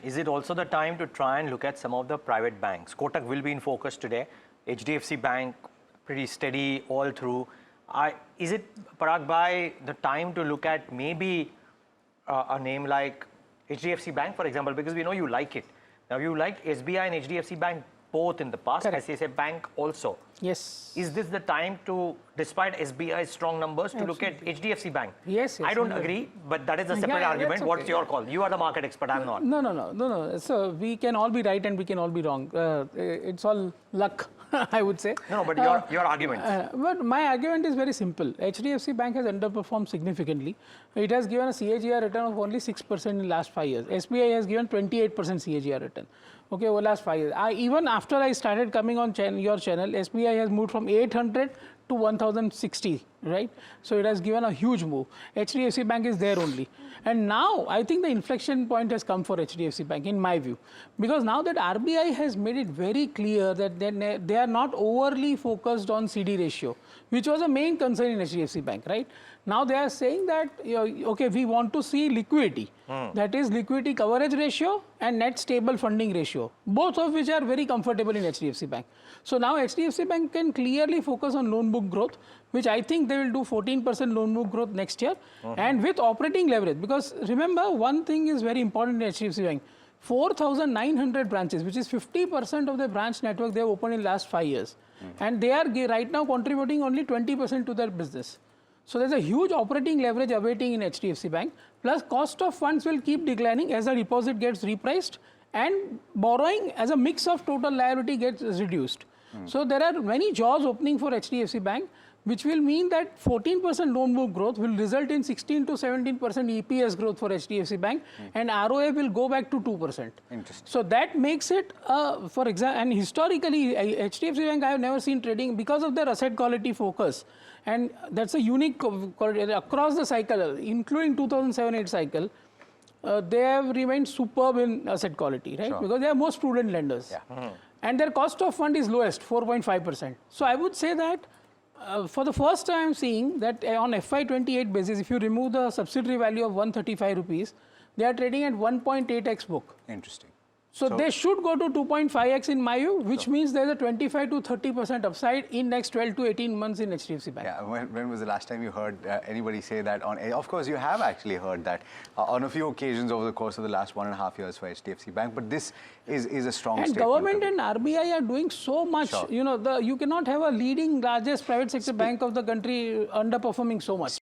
is it also the time to try and look at some of the private banks? Kotak will be in focus today. HDFC Bank, pretty steady all through. Is it, Parag Bhai, the time to look at maybe a name like HDFC Bank, for example, because we know you like it. Now, you liked SBI and HDFC Bank both in the past, ICICI Bank also. Yes. Is this the time to, despite SBI's strong numbers, to look at HDFC Bank? Yes. I don't agree, but that is a separate argument. Okay. What's your call? You are the market expert, I'm not. No. So we can all be right and we can all be wrong. It's all luck, I would say. No, but your argument. But my argument is very simple. HDFC Bank has underperformed significantly. It has given a CAGR return of only 6% in the last 5 years. SBI has given 28% CAGR return. Okay, over last 5 years. Even after I started coming on your channel, SBI has moved from 800 to 1060, right? So it has given a huge move. HDFC Bank is there only. And now I think the inflection point has come for HDFC Bank in my view. Because now that RBI has made it very clear that they are not overly focused on CD ratio, which was a main concern in HDFC Bank, right? Now they are saying that, okay, we want to see liquidity. That is liquidity coverage ratio and net stable funding ratio, both of which are very comfortable in HDFC Bank. So now HDFC Bank can clearly focus on loan book growth, which I think they will do 14% loan book growth next year, and with operating leverage. Because remember, one thing is very important in HDFC Bank. 4,900 branches, which is 50% of the branch network they have opened in the last 5 years. And they are right now contributing only 20% to their business. So there's a huge operating leverage awaiting in HDFC Bank. Plus cost of funds will keep declining as the deposit gets repriced and borrowing as a mix of total liability gets reduced. So there are many jaws opening for HDFC Bank, which will mean that 14% loan book growth will result in 16 to 17% EPS growth for HDFC Bank, and ROA will go back to 2%. Interesting. So that makes it, for example, and historically, HDFC Bank I have never seen trading because of their asset quality focus. And that's a unique across the cycle, including 2007-8 cycle. They have remained superb in asset quality, right? Sure. Because they are most prudent lenders. Yeah. And their cost of fund is lowest, 4.5%. So I would say that for the first time, I'm seeing that on FY28 basis, if you remove the subsidiary value of 135 rupees, they are trading at 1.8x book. Interesting. So they should go to 2.5x in my view, which means there's a 25 to 30% upside in next 12 to 18 months in HDFC Bank. Yeah, when was the last time you heard anybody say that on air? Of course, you have actually heard that on a few occasions over the course of the last 1.5 years for HDFC Bank, but this is a strong and statement. Government and RBI are doing so much. Sure. You know, you cannot have a leading largest private sector bank of the country underperforming so much.